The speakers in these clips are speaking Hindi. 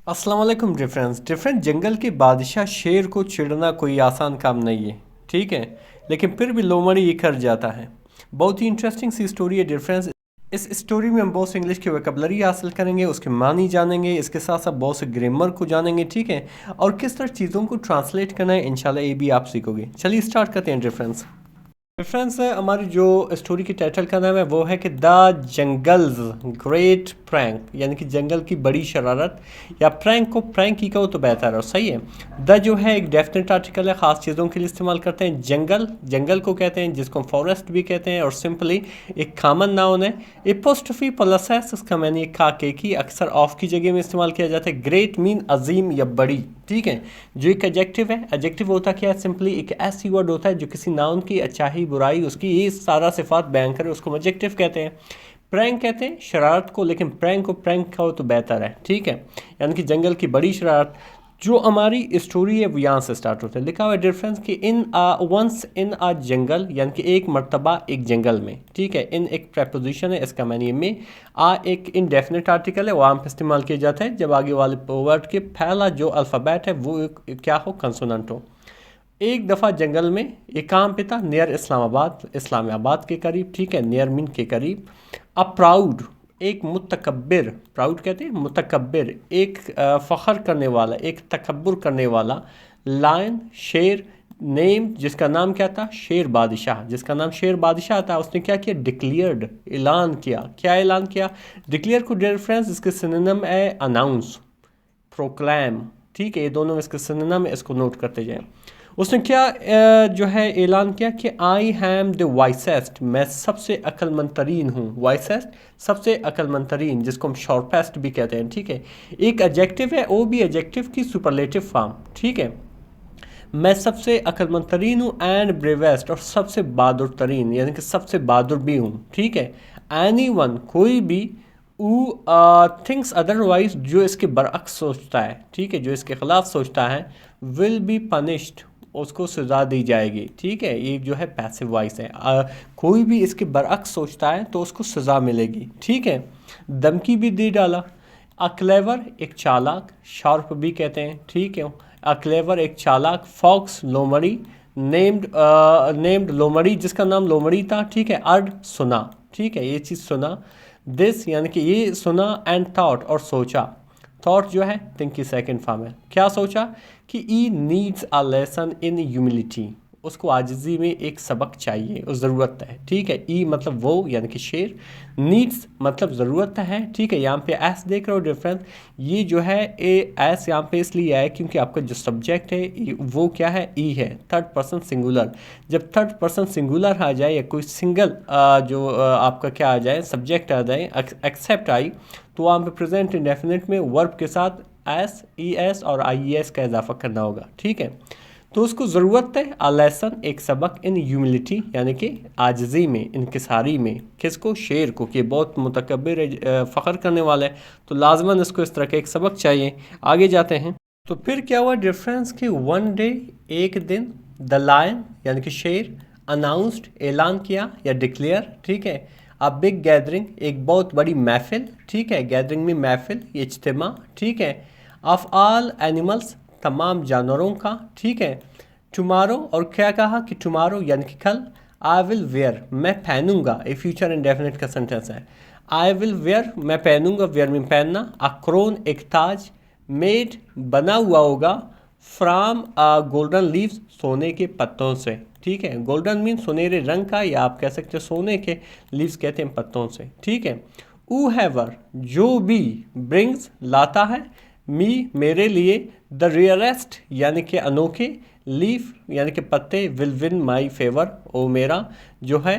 अस्सलाम वालेकुम डिफरेंट जंगल के बादशाह शेर को चिढ़ना कोई आसान काम नहीं है। ठीक है। लेकिन फिर भी लोमड़ी ये कर जाता है। बहुत ही इंटरेस्टिंग सी स्टोरी है डिफरेंस। इस स्टोरी में हम बहुत से इंग्लिश की वोकैबुलरी हासिल करेंगे, उसके मानी जानेंगे, इसके साथ साथ बहुत से ग्रामर को जानेंगे। ठीक है। और किस तरह चीज़ों को ट्रांसलेट करना है इंशाल्लाह ये भी आप सीखोगे। चलिए स्टार्ट करते हैं डिफरेंस। रेफरेंस है हमारी जो स्टोरी की टाइटल का नाम है वो है कि द जंगल्स ग्रेट प्रैंक, यानी कि जंगल की बड़ी शरारत, या प्रैंक को प्रैंक ही कहो तो बेहतर है। सही है। द जो है एक डेफिनेट आर्टिकल है, ख़ास चीज़ों के लिए इस्तेमाल करते हैं। जंगल जंगल को कहते हैं, जिसको फॉरेस्ट भी कहते हैं, और सिंपली एक कॉमन नाउन है। एपोस्ट्रोफी प्लस है, इसका मैंने एक खाके की अक्सर ऑफ की जगह में इस्तेमाल किया जाता है। ग्रेट मीन अजीम या बड़ी। ठीक है। जो एक एडजेक्टिव है, एडजेक्टिव होता क्या है? सिंपली एक ऐसी वर्ड होता है जो किसी नाउन की अच्छाई बुराई उसकी ये सारा सिफात बयान करे, उसको एडजेक्टिव कहते हैं। प्रैंक कहते हैं शरारत को, लेकिन प्रैंक को प्रैंक कहो तो बेहतर है। ठीक है। यानी कि जंगल की बड़ी शरारत। जो हमारी स्टोरी है वो यहाँ से स्टार्ट होता है। लिखा हुआ है डिफरेंस कि वंस इन आ जंगल, यानी कि एक मर्तबा एक जंगल में। ठीक है। इन एक प्रेपोजिशन है, इसका मानिए में। एक इनडेफिनेट आर्टिकल है, वो आम पे इस्तेमाल किया जाता है जब आगे वाले वर्ड के पहला जो अल्फ़ाबेट है वो क्या हो? कंसोनेंट हो। एक दफ़ा जंगल में एक काम पे था, नियर इस्लामाबाद के करीब। ठीक है। नियर मीन के करीब। अ प्राउड, एक मुतकब्बिर, प्राउड कहते हैं मुतकब्बिर, एक फ़ख्र करने वाला, एक तकब्बुर करने वाला। लायन शेर, नेम जिसका नाम क्या था? शेर बादशाह, जिसका नाम शेर बादशाह था। उसने क्या किया? डिक्लेयर्ड, ऐलान किया। क्या ऐलान किया? डिक्लेयर को रेफरेंस इसके सिनोनिम है अनाउंस, प्रोक्लेम। ठीक है। ये दोनों इसके सिनोनिम है, इसको नोट करते जाएं। उसने क्या जो है ऐलान किया कि आई हैम द वाइसेस्ट, मैं सबसे अक्लमंद तरीन हूँ। वाइसेस्ट सबसे अक्लमंद तरीन, जिसको हम शॉर्पेस्ट भी कहते हैं। ठीक है। एक एडजेक्टिव है, वो भी एडजेक्टिव की सुपरलेटिव फॉर्म। ठीक है। मैं सबसे अक्लमंद तरीन हूँ, एंड ब्रेवेस्ट, और सबसे बहादुर तरीन, यानी कि सबसे बहादुर भी हूँ। ठीक है। एनी वन, कोई भी, थिंग्स अदरवाइज, जो इसके बरअक्स सोचता है। ठीक है। जो इसके खिलाफ सोचता है, विल बी पनिश्ड, उसको सज़ा दी जाएगी। ठीक है। ये जो है पैसिव वॉइस है। कोई भी इसके बरअक्स सोचता है तो उसको सज़ा मिलेगी। ठीक है। धमकी भी दे डाला। अक्लेवर एक चालाक, शार्प भी कहते हैं। ठीक है। अक्लेवर एक चालाक। फॉक्स लोमड़ी, नेम्ड लोमड़ी, जिसका नाम लोमड़ी था। ठीक है। अर्ड सुना। ठीक है। ये चीज़ सुना। दिस यानी कि ये सुना। एंड थॉट, और सोचा। थॉट जो है थिंक की सेकंड फॉर्म है। क्या सोचा? कि he needs a lesson in humility, उसको आजिज़ी में एक सबक चाहिए, उस ज़रूरत है। ठीक है। ई मतलब वो, यानी कि शेर। नीड्स मतलब ज़रूरत है। ठीक है। यहाँ पे एस देख रहे हो डिफरेंस। ये जो है एस यहाँ पे इसलिए आया क्योंकि आपका जो सब्जेक्ट है वो क्या है? ई है, थर्ड पर्सन सिंगुलर। जब थर्ड पर्सन सिंगुलर आ जाए या कोई सिंगल आपका क्या आ जाए, सब्जेक्ट आ जाए, एक्सेप्ट आई, तो वहाँ पे प्रेजेंट इंडेफिनिट में वर्ब के साथ एस, ई एस और आई ई एस का इजाफा करना होगा। ठीक है। तो उसको ज़रूरत है अ लेसन, एक सबक, इन ह्यूमिलिटी यानी कि आजिज़ी में, इनकिसारी में। किसको? शेर को, कि बहुत मुतकब्बिर फ़ख्र करने वाला है, तो लाजमन इसको इस तरह का एक सबक चाहिए। आगे जाते हैं। तो फिर क्या हुआ डिफरेंस कि वन डे, एक दिन, द लायन यानी कि शेर, अनाउंस्ड ऐलान किया या डिक्लेयर। ठीक है। अ बिग गैदरिंग, एक बहुत बड़ी महफिल। ठीक है। गैदरिंग में महफिल, इज्तिमा। ठीक है। ऑफ ऑल एनिमल्स, तमाम जानवरों का। ठीक है। टुमारो, और क्या कहा कि टुमारो यानी कि कल। आई विल वेयर, मैं पहनूंगा, ए फ्यूचर इंडेफिनिट का सेंटेंस है। आई विल वेयर, मैं पहनूंगा, वेयर में पहनना। अक्रोन एक ताज। मेड बना हुआ होगा। फ्राम गोल्डन लीव्स, सोने के पत्तों से। ठीक है। गोल्डन मीन सुनहरे रंग का, या आप कह सकते हैं सोने के, लीव्स कहते हैं पत्तों से। ठीक है। ऊ हैवर, जो भी, ब्रिंग्स लाता है, मी मेरे लिए, द रेयरेस्ट यानी कि अनोखे, लीफ यानी कि पत्ते, विल विन माई फेवर, ओ मेरा जो है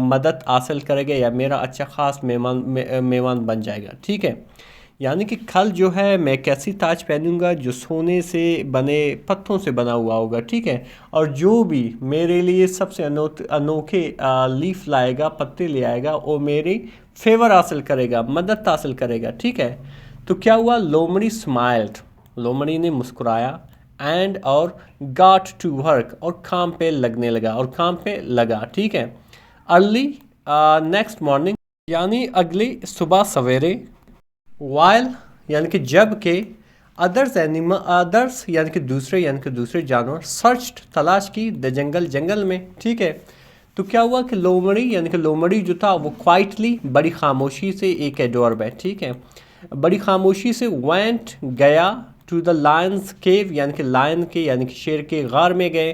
मदद हासिल करेगा, या मेरा अच्छा खास मेहमान बन जाएगा। ठीक है। यानी कि कल जो है मैं कैसी ताज पहनूंगा जो सोने से बने पत्थरों से बना हुआ होगा। ठीक है। और जो भी मेरे लिए सबसे अनोखे लीफ लाएगा, पत्ते ले आएगा, वो मेरी फेवर हासिल करेगा, मदद हासिल करेगा। ठीक है। तो क्या हुआ? लोमड़ी स्माइल्ड, लोमड़ी ने मुस्कुराया। एंड और गॉट टू वर्क, और काम पे लगने लगा, और काम पे लगा। ठीक है। अर्ली नेक्स्ट मॉर्निंग, यानी अगली सुबह सवेरे। वाइल यानी कि जब के। अदर्स यानी कि दूसरे जानवर सर्च तलाश की द जंगल में, ठीक है। तो क्या हुआ कि लोमड़ी जो था वो क्वाइटली बड़ी खामोशी से एक एडोर में, ठीक है, बड़ी खामोशी से वेंट गया टू द लायंस केव यानी कि लायन के यानी कि शेर के गार में गए,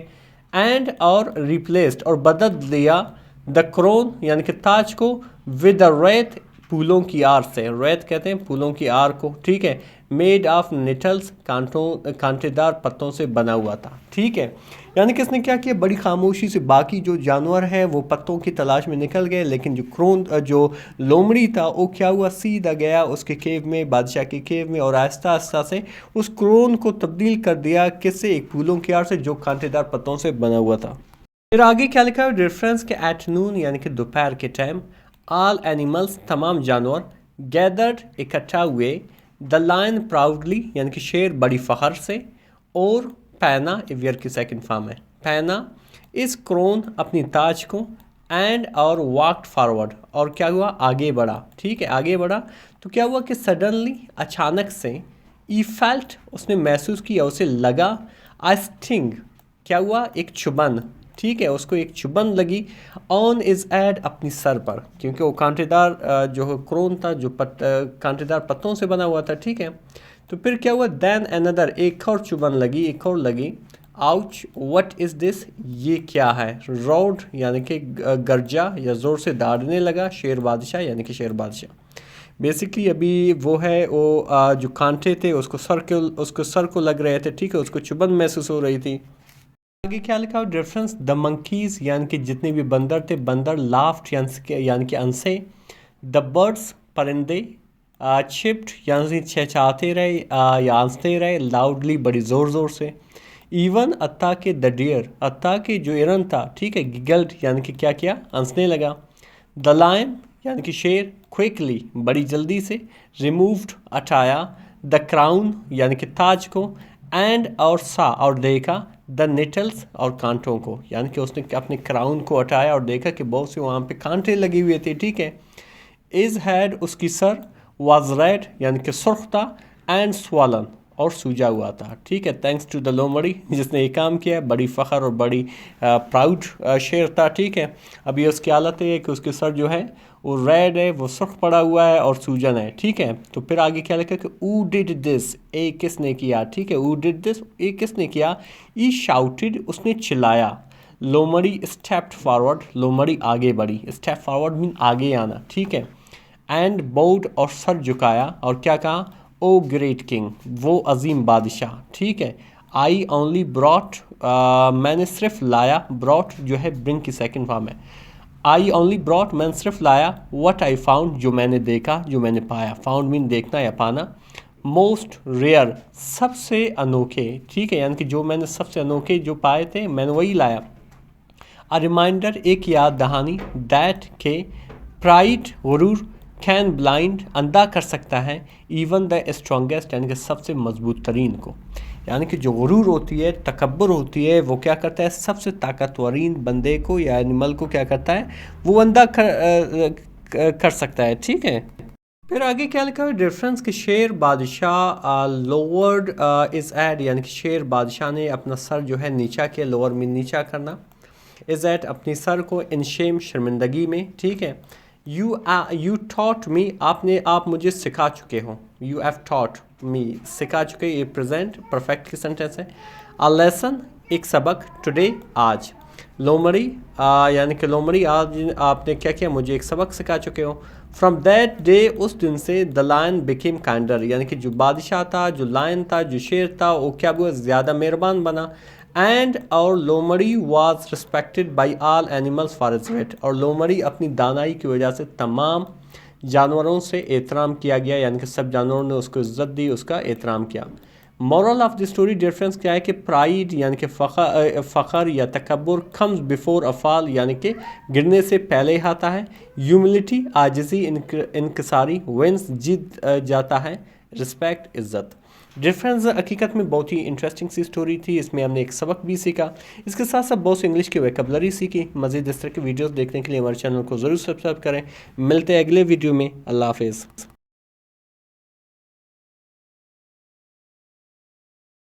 एंड और रिप्लेस्ड और बदल दिया द क्रोन यानी कि ताज को विद द रेत फूलों की आर से, रेत कहते हैं फूलों की आर को, ठीक है, मेड ऑफ निटल्स कांटेदार पत्तों से बना हुआ था, ठीक है। यानी कि इसने क्या किया, बड़ी खामोशी से बाकी जो जानवर है वो पत्तों की तलाश में निकल गए, लेकिन जो लोमड़ी था वो क्या हुआ, सीधा गया उसके केव में, बादशाह के केव में, और आहिस्ता आहिस्ता से उस क्रोन को तब्दील कर दिया किससे, एक फूलों की आर से जो कांटेदार पत्तों से बना हुआ था। फिर आगे क्या लिखा है रेफरेंस के एट नून यानी कि दोपहर के टाइम, ऑल एनिमल्स तमाम जानवर, गैदर्ड इकट्ठा हुए, द लायन प्राउडली यानी कि शेर बड़ी फ़ख्र से, और पैना इवियर की सेकंड फॉर्म है, पैना इस क्रोन अपनी ताज को, एंड और वॉकड फॉरवर्ड और क्या हुआ, आगे बढ़ा, ठीक है, आगे बढ़ा। तो क्या हुआ कि सडनली अचानक से, ई फेल्ट उसने महसूस किया, उसे लगा, आई स्टिंग क्या हुआ, एक चुभन, ठीक है, उसको एक चुभन लगी, ऑन इज एड अपनी सर पर, क्योंकि वो कांटेदार जो क्रोन था जो कांटेदार पत्तों से बना हुआ था, ठीक है। तो फिर क्या हुआ, देन अनदर एक और चुभन लगी, एक और लगी, आउच व्हाट इज दिस ये क्या है, रोड यानी कि गर्जा या ज़ोर से दौड़ने लगा शेर बादशाह यानी कि शेर बादशाह। बेसिकली अभी वो है वो जो कांटे थे उसको सर को लग रहे थे, ठीक है, उसको चुभन महसूस हो रही थी। आगे क्या लिखा है रेफरेंस, द मंकीज यानी कि जितने भी बंदर थे, बंदर लाफ्ट यानी कि हंसे, द बर्ड्स परिंदे, चिप्ड यानी चहचहाते रहे या हंसते रहे, लाउडली बड़ी ज़ोर ज़ोर से, इवन अत्ता के द डियर अत्ता के जो एरन था, ठीक है, गिगल्ड यानी कि क्या किया, हंसने लगा, द लायन यानी कि शेर क्विकली बड़ी जल्दी से, रिमूव्ड हटाया, द क्राउन यानी कि ताज को, एंड और सा और देखा, द निटल्स और कांटों को, यानी कि उसने अपने क्राउन को हटाया और देखा कि बहुत से वहाँ पे कांटे लगे हुए थे, ठीक है। इज हैड उसकी सर, वाज रेड यानी कि सुर्ख था, एंड स्वालन और सूजा हुआ था, ठीक है, थैंक्स टू द लोमड़ी जिसने ये काम किया, बड़ी फ़ख्र और बड़ी प्राउड शेर था, ठीक है। अभी उसकी हालत है कि उसके सर जो है वो रेड है, वो सुर्ख पड़ा हुआ है और सूजन है, ठीक है। तो फिर आगे क्या लिखा कि ऊ डिड दिस ए किसने किया, ठीक है, ऊ डिड दिस ए किसने किया, ई शाउटेड उसने चिल्लाया, लोमड़ी स्टेप्ड फॉरवर्ड लोमड़ी आगे बढ़ी, स्टेप फॉरवर्ड मीन आगे आना, ठीक है, एंड बाउड और सर झुकाया और क्या कहा, ओ ग्रेट किंग वो अजीम बादशाह, ठीक है, आई ओनली ब्रॉट मैंने सिर्फ लाया, ब्रॉट जो है ब्रिंग की सेकंड फॉर्म है, आई ओनली ब्रॉट मैंने सिर्फ लाया, व्हाट आई फाउंड जो मैंने देखा, जो मैंने पाया, फाउंड मीन देखना या पाना, मोस्ट रेयर सबसे अनोखे, ठीक है, यानी कि जो मैंने सबसे अनोखे जो पाए थे मैंने वही लाया, अ रिमाइंडर एक याद दहानी, दैट के प्राइड गुरूर कैन ब्लाइंड अंधा कर सकता है, इवन द स्ट्रॉन्गेस्ट यानी कि सबसे मजबूत तरीन को, यानी कि जो गुरूर होती है, तकब्बुर होती है, वो क्या करता है, सबसे ताकतवरीन बंदे को या एनिमल को क्या करता है, वो अंधा कर सकता है, ठीक है। फिर आगे क्या लिखा है रेफरेंस कि शेर बादशाह लोअर्ड इज एड यानी कि शेर बादशाह ने अपना सर जो है नीचा किया, लोअर में नीचा करना, इज एट अपनी सर को, इन शेम शर्मिंदगी में, ठीक है, यू टॉट मी आप मुझे सिखा चुके हो, यू हैव टॉट मी सिखा चुके, ये प्रेजेंट परफेक्ट की सेंटेंस है, अ लेसन एक सबक, टुडे आज, लोमड़ी यानी कि लोमड़ी आज आपने क्या किया, मुझे एक सबक सिखा चुके हो, फ्रॉम दैट डे उस दिन से द लायन बिकेम काइंडर यानी कि जो बादशाह था, जो लायन था, जो शेर था, वो क्या हुआ, ज़्यादा मेहरबान बना, एंड और लोमड़ी was respected by all animals for its weight और लोमड़ी अपनी दानाई की वजह से तमाम जानवरों से एहतराम किया गया, यानी कि सब जानवरों ने उसको इज्जत दी, उसका एहतराम किया। Moral of the story difference क्या है कि प्राइड यानी कि फ़ख्र या तकब्बुर कम्स बिफोर अफाल यानी कि गिरने से पहले आता है, ह्यूमिलिटी आजिज़ी इनकसारी विंस जीत जाता है, रिस्पेक्ट इज़्ज़त। डिफरेंस हकीकत में बहुत ही इंटरेस्टिंग सी स्टोरी थी, इसमें हमने एक सबक भी सीखा, इसके साथ साथ बहुत सी इंग्लिश की वोकैबुलरी सीखी। मज़ीद इस तरह की वीडियोस देखने के लिए हमारे चैनल को ज़रूर सब्सक्राइब करें। मिलते हैं अगले वीडियो में, अल्लाह हाफिज़।